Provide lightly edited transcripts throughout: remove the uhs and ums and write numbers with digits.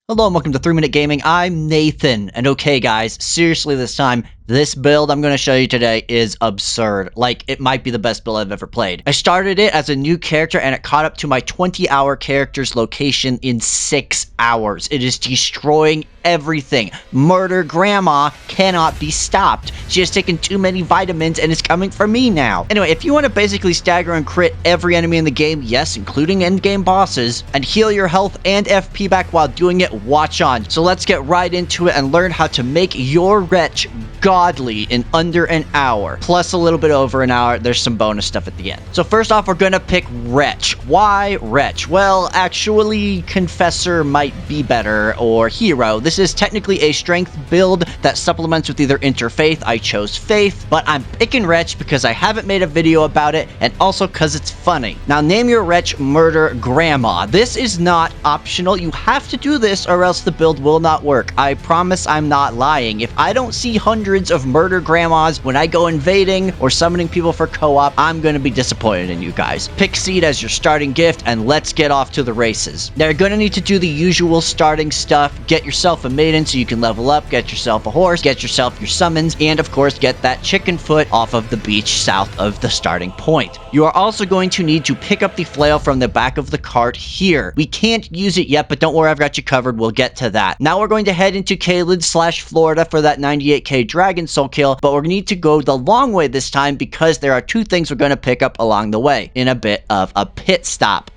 Hello and welcome to 3 Minute Gaming. I'm Nathan, and okay guys, seriously this time, this build I'm going to show you today is absurd. Like, it might be the best build I've ever played. I started it as a new character and it caught up to my 20-hour character's location in 6 hours. It is destroying everything. Murder Grandma cannot be stopped. She has taken too many vitamins and is coming for me now. Anyway, if you want to basically stagger and crit every enemy in the game, yes, including endgame bosses, and heal your health and FP back while doing it, watch on. So let's get right into it and learn how to make your Wretch godly in under an hour. Plus a little bit over an hour. There's some bonus stuff at the end. So first off, we're gonna pick Wretch. Why Wretch? Well, actually, Confessor might be better, or Hero. This is technically a strength build that supplements with either Interfaith. I chose Faith, but I'm picking Wretch because I haven't made a video about it, and also because it's funny. Now, name your Wretch Murder Grandma. This is not optional. You have to do this or else the build will not work. I promise I'm not lying. If I don't see hundreds of Murder Grandmas when I go invading or summoning people for co-op, I'm going to be disappointed in you guys. Pick Seed as your starting gift, and let's get off to the races. Now, you're going to need to do the usual starting stuff. Get yourself a maiden so you can level up, get yourself a horse, get yourself your summons, and of course, get that chicken foot off of the beach south of the starting point. You are also going to need to pick up the flail from the back of the cart here. We can't use it yet, but don't worry, I've got you covered. We'll get to that. Now we're going to head into Caelid/Florida for that 98k dragon soul kill, but we're going to need to go the long way this time because there are two things we're going to pick up along the way in a bit of a pit stop.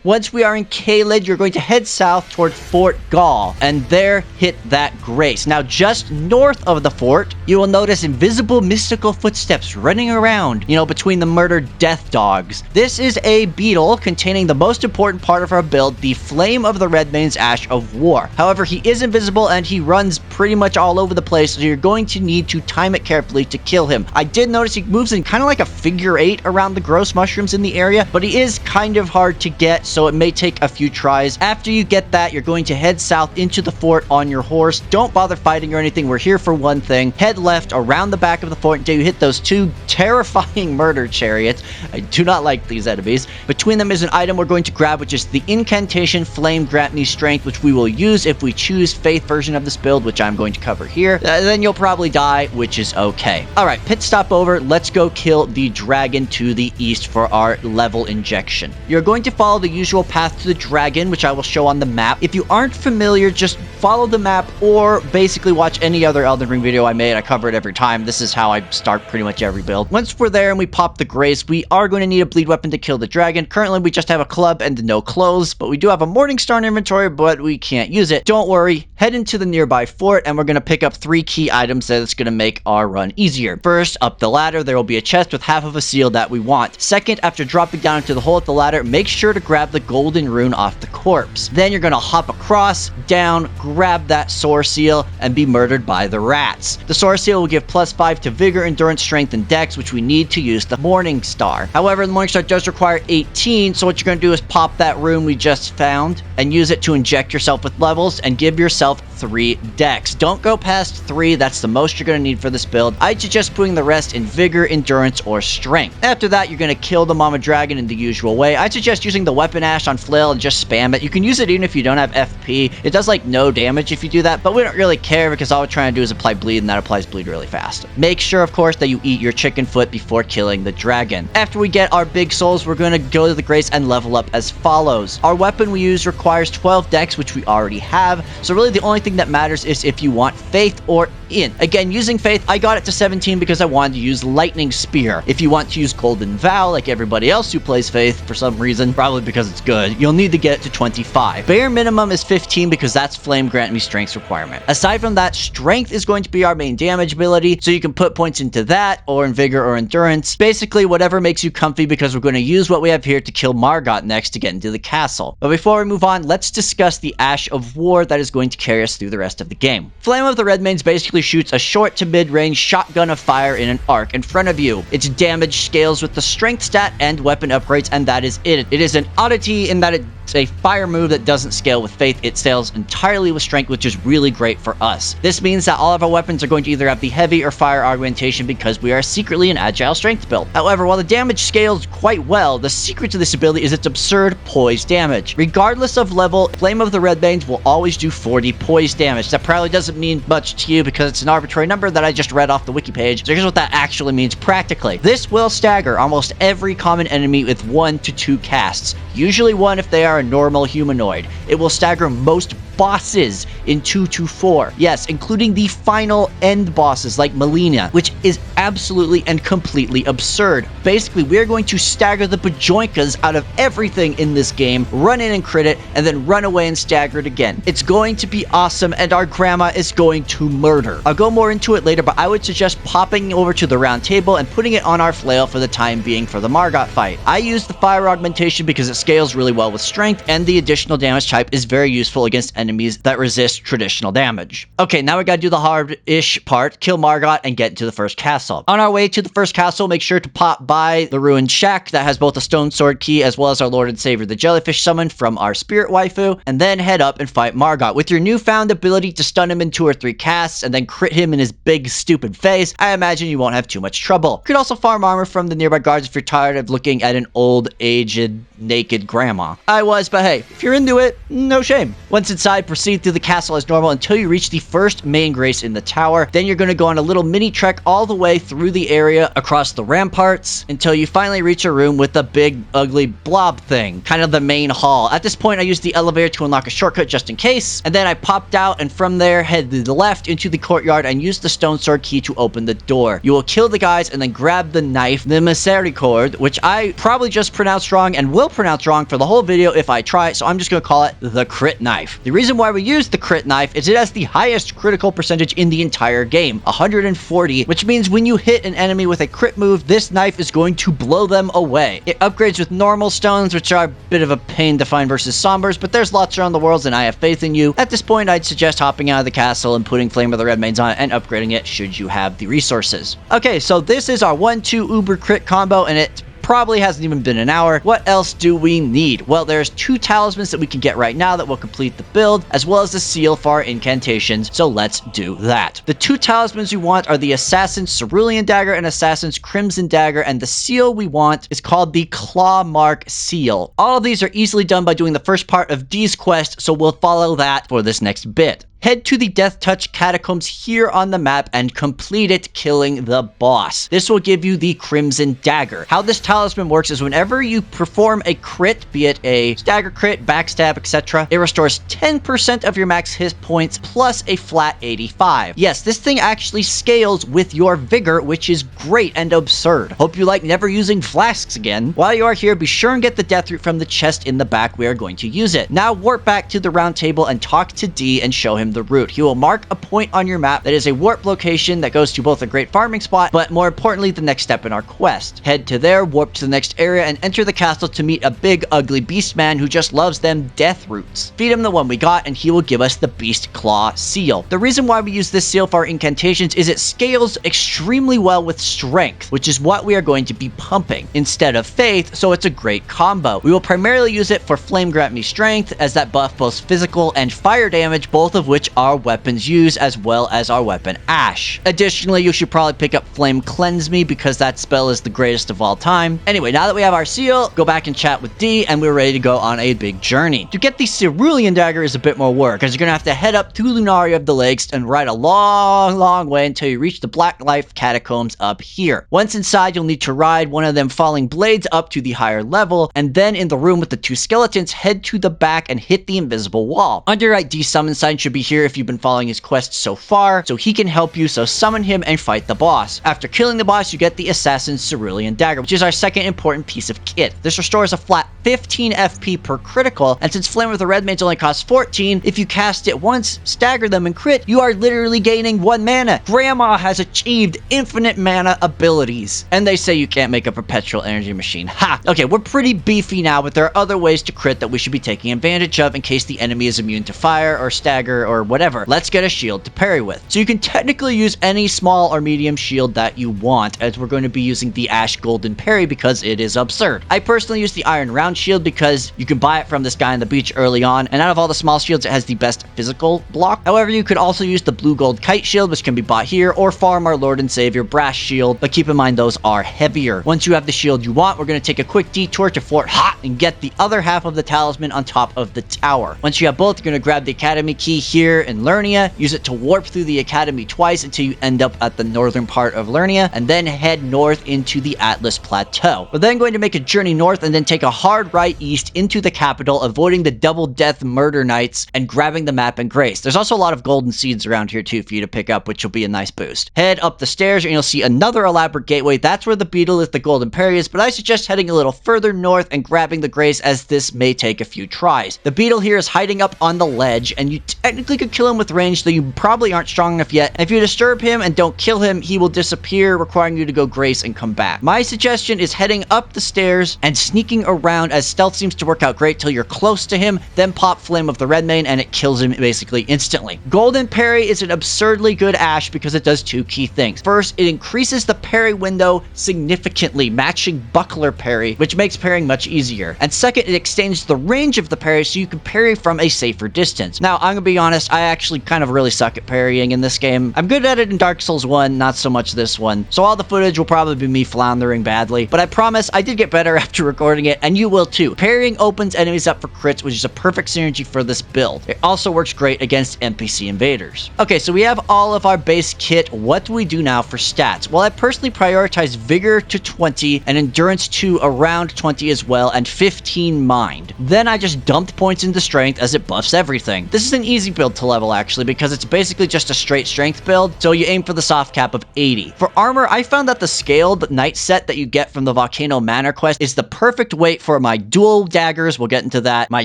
Once we are in Caelid, you're going to head south toward Fort Gaul, and there hit that grace. Now, just north of the fort, you will notice invisible mystical footsteps running around, between the murdered death dogs. This is a beetle containing the most important part of our build, the Flame of the Redmane's Ash of War. However, he is invisible and he runs pretty much all over the place, so you're going to need to time it carefully to kill him. I did notice he moves in kind of like a figure 8 around the gross mushrooms in the area, but he is kind of hard to get, so it may take a few tries. After you get that, you're going to head south into the fort on your horse. Don't bother fighting or anything. We're here for one thing. Head left around the back of the fort until you hit those two terrifying murder chariots. I do not like these enemies. Between them is an item we're going to grab, which is the Incantation Flame Grant Me Strength, which we will use if we choose Faith version of this build, which I'm going to cover here. Then you'll probably die, which is okay. All right, pit stop over. Let's go kill the dragon to the east for our level injection. You're going to follow the usual path to the dragon, which I will show on the map. If you aren't familiar, just follow the map or basically watch any other Elden Ring video I made. I cover it every time. This is how I start pretty much every build. Once we're there and we pop the grace, we are going to need a bleed weapon to kill the dragon. Currently, we just have a club and no clothes, but we do have a Morning Star in inventory, but we can't use it. Don't worry. Head into the nearby fort, and we're going to pick up 3 key items that is going to make our run easier. First, up the ladder, there will be a chest with half of a seal that we want. Second, after dropping down into the hole at the ladder, make sure to grab the golden rune off the corpse. Then you're going to hop across, down, grab that sore seal, and be murdered by the rats. The sore seal will give +5 to vigor, endurance, strength, and dex, which we need to use the Morning Star. However, the Morning Star does require 18, so what you're going to do is pop that rune we just found and use it to inject yourself with levels and give yourself 3 dex. Don't go past 3. That's the most you're going to need for this build. I suggest putting the rest in vigor, endurance, or strength. After that, you're going to kill the Mama Dragon in the usual way. I suggest using the Weapon Ash on Flail and just spam it. You can use it even if you don't have FP. It does like no damage if you do that, but we don't really care because all we're trying to do is apply bleed, and that applies bleed really fast. Make sure, of course, that you eat your chicken foot before killing the dragon. After we get our big souls, we're going to go to the grace and level up as follows. Our weapon we use requires 12 dex, which we already have, so really the only thing that matters is if you want Faith or in. Again, using Faith, I got it to 17 because I wanted to use Lightning Spear. If you want to use Golden Vow like everybody else who plays Faith for some reason, probably because it's good, you'll need to get it to 25. Bare minimum is 15 because that's Flame Grant Me Strength's requirement. Aside from that, Strength is going to be our main damage ability, so you can put points into that or in Vigor or Endurance. Basically, whatever makes you comfy, because we're going to use what we have here to kill Margot next to get into the castle. But before we move on, let's discuss the Ash of War that is going to carry us through the rest of the game. Flame of the Redmanes basically shoots a short to mid-range shotgun of fire in an arc in front of you. Its damage scales with the strength stat and weapon upgrades, and that is it. It is an oddity in that it It's a fire move that doesn't scale with faith. It scales entirely with strength, which is really great for us. This means that all of our weapons are going to either have the heavy or fire augmentation because we are secretly an agile strength build. However, while the damage scales quite well, the secret to this ability is its absurd poise damage. Regardless of level, Flame of the Redmanes will always do 40 poise damage. That probably doesn't mean much to you because it's an arbitrary number that I just read off the wiki page. So here's what that actually means practically. This will stagger almost every common enemy with 1 to 2 casts, usually 1 if they are a normal humanoid. It will stagger most bosses in 2 to 4. Yes, including the final end bosses like Melina, which is absolutely and completely absurd. Basically, we're going to stagger the bajoinkas out of everything in this game, run in and crit it, and then run away and stagger it again. It's going to be awesome, and our grandma is going to murder. I'll go more into it later, but I would suggest popping over to the round table and putting it on our flail for the time being for the Margot fight. I use the fire augmentation because it scales really well with strength, and the additional damage type is very useful against enemies that resist traditional damage. Okay, now we gotta do the hard-ish part, kill Margot and get into the first castle. On our way to the first castle, make sure to pop by the ruined shack that has both a stone sword key as well as our Lord and Savior the Jellyfish summon from our spirit waifu, and then head up and fight Margot. With your newfound ability to stun him in 2 or 3 casts and then crit him in his big stupid face, I imagine you won't have too much trouble. You could also farm armor from the nearby guards if you're tired of looking at an old, aged, naked grandma. I was, but hey, if you're into it, no shame. Once inside, proceed through the castle as normal until you reach the first main grace in the tower. Then you're going to go on a little mini trek all the way through the area across the ramparts until you finally reach a room with a big ugly blob thing, kind of the main hall. At this point, I used the elevator to unlock a shortcut just in case, and then I popped out and from there head to the left into the courtyard and use the stone sword key to open the door. You will kill the guys and then grab the knife, the Misericorde, which I probably just pronounced wrong and will pronounce wrong for the whole video if I try, so I'm just going to call it the crit knife. The reason why we use the crit knife is it has the highest critical percentage in the entire game, 140, which means when you hit an enemy with a crit move, this knife is going to blow them away. It upgrades with normal stones, which are a bit of a pain to find versus sombers, but there's lots around the world and I have faith in you. At this point, I'd suggest hopping out of the castle and putting Flame of the Redmanes on it and upgrading it should you have the resources. Okay, so this is our 1-2 uber crit combo, and it probably hasn't even been an hour. What else do we need? Well, there's 2 talismans that we can get right now that will complete the build, as well as the seal for our incantations, so let's do that. The 2 talismans we want are the Assassin's Cerulean Dagger and Assassin's Crimson Dagger, and the seal we want is called the Clawmark Seal. All of these are easily done by doing the first part of Dee's quest, so we'll follow that for this next bit. Head to the Death Touch Catacombs here on the map and complete it, killing the boss. This will give you the Crimson Dagger. How this talisman works is whenever you perform a crit, be it a stagger crit, backstab, etc., it restores 10% of your max hit points plus a flat 85. Yes, this thing actually scales with your vigor, which is great and absurd. Hope you like never using flasks again. While you are here, be sure and get the death root from the chest in the back. We are going to use it. Now warp back to the round table and talk to Dee and show him the route. He will mark a point on your map that is a warp location that goes to both a great farming spot, but more importantly, the next step in our quest. Head to there, warp to the next area, and enter the castle to meet a big, ugly beast man who just loves them death roots. Feed him the one we got, and he will give us the Beast Claw Seal. The reason why we use this seal for our incantations is it scales extremely well with strength, which is what we are going to be pumping instead of faith, so it's a great combo. We will primarily use it for Flame Grant Me Strength, as that buff both physical and fire damage, both of which our weapons use, as well as our weapon Ash. Additionally, you should probably pick up Flame Cleanse Me because that spell is the greatest of all time. Anyway, now that we have our seal, go back and chat with Dee, and we're ready to go on a big journey. To get the Cerulean Dagger is a bit more work, as you're gonna have to head up to Lunaria of the Lakes and ride a long way until you reach the Black Life Catacombs up here. Once inside, you'll need to ride one of them falling blades up to the higher level, and then in the room with the 2 skeletons, head to the back and hit the invisible wall. On your right, Dee summon sign should be here if you've been following his quest so far, so he can help you, so summon him and fight the boss. After killing the boss, you get the Assassin's Cerulean Dagger, which is our second important piece of kit. This restores a flat 15 FP per critical, and since Flame of the Redmanes only costs 14, if you cast it once, stagger them, and crit, you are literally gaining 1 mana. Grandma has achieved infinite mana abilities, and they say you can't make a perpetual energy machine. Ha! Okay, we're pretty beefy now, but there are other ways to crit that we should be taking advantage of in case the enemy is immune to fire or stagger or or whatever. Let's get a shield to parry with. So you can technically use any small or medium shield that you want, as we're going to be using the Ash Golden Parry because it is absurd. I personally use the Iron Round Shield because you can buy it from this guy on the beach early on, and out of all the small shields, it has the best physical block. However, you could also use the Blue Gold Kite Shield, which can be bought here, or farm our Lord and Savior Brass Shield, but keep in mind those are heavier. Once you have the shield you want, we're going to take a quick detour to Fort Hot and get the other half of the talisman on top of the tower. Once you have both, you're going to grab the Academy Key here in Lernia, use it to warp through the Academy twice until you end up at the northern part of Lernia, and then head north into the Atlas Plateau. We're then going to make a journey north and then take a hard right east into the capital, avoiding the Double Death Murder Knights and grabbing the map and Grace. There's also a lot of golden seeds around here too for you to pick up, which will be a nice boost. Head up the stairs and you'll see another elaborate gateway. That's where the Beetle is, the Golden Parry is, but I suggest heading a little further north and grabbing the Grace, as this may take a few tries. The Beetle here is hiding up on the ledge, and you technically could kill him with range, though you probably aren't strong enough yet. If you disturb him and don't kill him, he will disappear, requiring you to go Grace and come back. My suggestion is heading up the stairs and sneaking around, as stealth seems to work out great till you're close to him, then pop Flame of the Redmane and it kills him basically instantly. Golden Parry is an absurdly good Ash because it does two key things. First, it increases the parry window significantly, matching Buckler Parry, which makes parrying much easier. And second, it extends the range of the parry so you can parry from a safer distance. Now, I'm gonna be honest, I actually kind of really suck at parrying in this game. I'm good at it in Dark Souls 1, not so much this one. So all the footage will probably be me floundering badly, but I promise I did get better after recording it, and you will too. Parrying opens enemies up for crits, which is a perfect synergy for this build. It also works great against NPC invaders. Okay, so we have all of our base kit. What do we do now for stats? Well, I personally prioritize Vigor to 20 and Endurance to around 20 as well, and 15 Mind. Then I just dumped points into Strength as it buffs everything. This is an easy build to level actually, because it's basically just a straight Strength build, so you aim for the soft cap of 80. For armor, I found that the Scaled Knight set that you get from the Volcano Manor quest is the perfect weight for my dual daggers, we'll get into that, my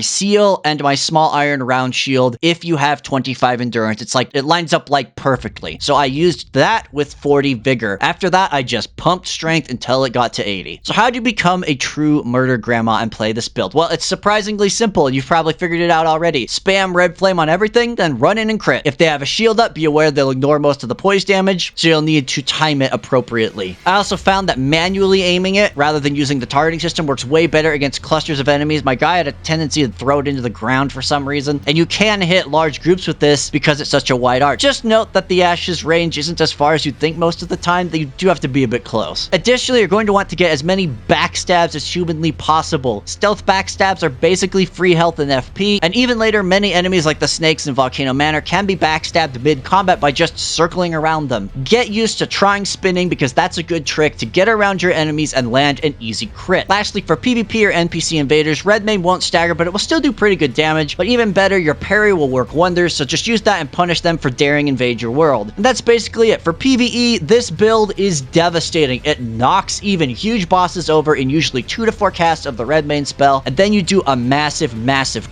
seal, and my small iron round shield if you have 25 endurance. It's like, it lines up like perfectly. So I used that with 40 vigor. After that, I just pumped strength until it got to 80. So how do you become a true murder grandma and play this build? Well, it's surprisingly simple. You've probably figured it out already. Spam Redflame on everything, then run in and crit. If they have a shield up, be aware they'll ignore most of the poise damage, so you'll need to time it appropriately. I also found that manually aiming it, rather than using the targeting system, works way better against clusters of enemies. My guy had a tendency to throw it into the ground for some reason, and you can hit large groups with this because it's such a wide arc. Just note that the Ash's range isn't as far as you'd think most of the time, that you do have to be a bit close. Additionally, you're going to want to get as many backstabs as humanly possible. Stealth backstabs are basically free health and FP, and even later, many enemies like the snakes in Volcano Manor can be backstabbed mid-combat by just circling around them. Get used to trying spinning, because that's a good trick to get around your enemies and land an easy crit. Lastly, for PvP or NPC invaders, Redmane won't stagger, but it will still do pretty good damage. But even better, your parry will work wonders, so just use that and punish them for daring invade your world. And that's basically it. For PvE, this build is devastating. It knocks even huge bosses over in usually 2 to 4 casts of the Redmane spell, and then you do a massive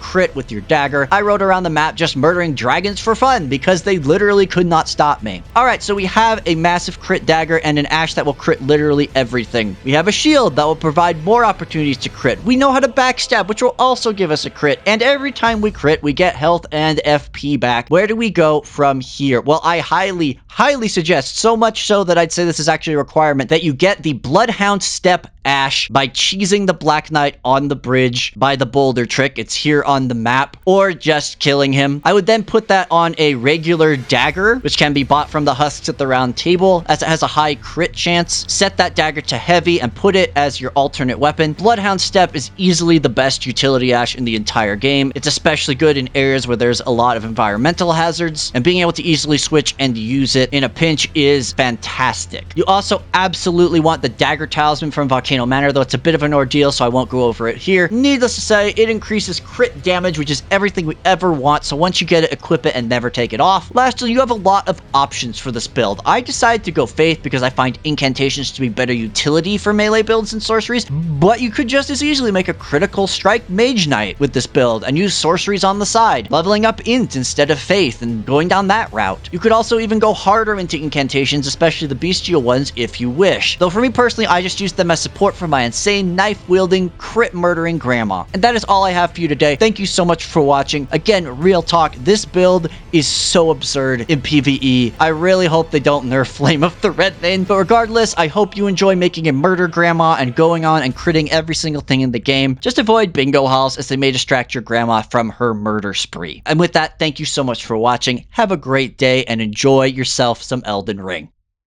crit with your dagger. I rode around the map just murdering dragons for fun, because they literally could not stop me. Alright, so we have a massive crit dagger and an Ash that will crit literally everything. We have a shield that will provide more opportunities to crit. We know how to backstab, which will also give us a crit, and every time we crit, we get health and FP back. Where do we go from here? Well, I highly suggest, so much so that I'd say this is actually a requirement, that you get the Bloodhound Step Ash by cheesing the Black Knight on the bridge by the boulder trick. It's here on the map, or just killing him. I would then put that on a regular dagger, which can be bought from the husks at the round table, as it has a high crit chance. Set that dagger to heavy and put it as your alternate weapon. Bloodhound Step is easily the best utility Ash in the entire game. It's especially good in areas where there's a lot of environmental hazards, and being able to easily switch and use it in a pinch is fantastic. You also absolutely want the Dagger Talisman from Volcano Manor, though it's a bit of an ordeal, so I won't go over it here. Needless to say, it increases crit damage, which is everything we ever want, so once you get it, equip it and never take it off. Lastly, you have a lot of options for this build. I decided to go Faith because I find Incantations to be better utility for melee builds and sorceries, but you could just as easily make a critical strike Mage Knight with this build and use sorceries on the side, leveling up Int instead of Faith and going down that route. You could also even go harder into Incantations, especially the bestial ones, if you wish. Though for me personally, I just use them as support for my insane knife-wielding, crit-murdering grandma. And that is all I have for you today. Thank you so much for watching. Again, real talk, This build is so absurd in PvE. I really hope they don't nerf Flame of the Redmane, but regardless, I hope you enjoy making a murder grandma and going on and critting every single thing in the game. Just avoid bingo halls as they may distract your grandma from her murder spree. And with that, thank you so much for watching. Have a great day and enjoy yourself some Elden Ring.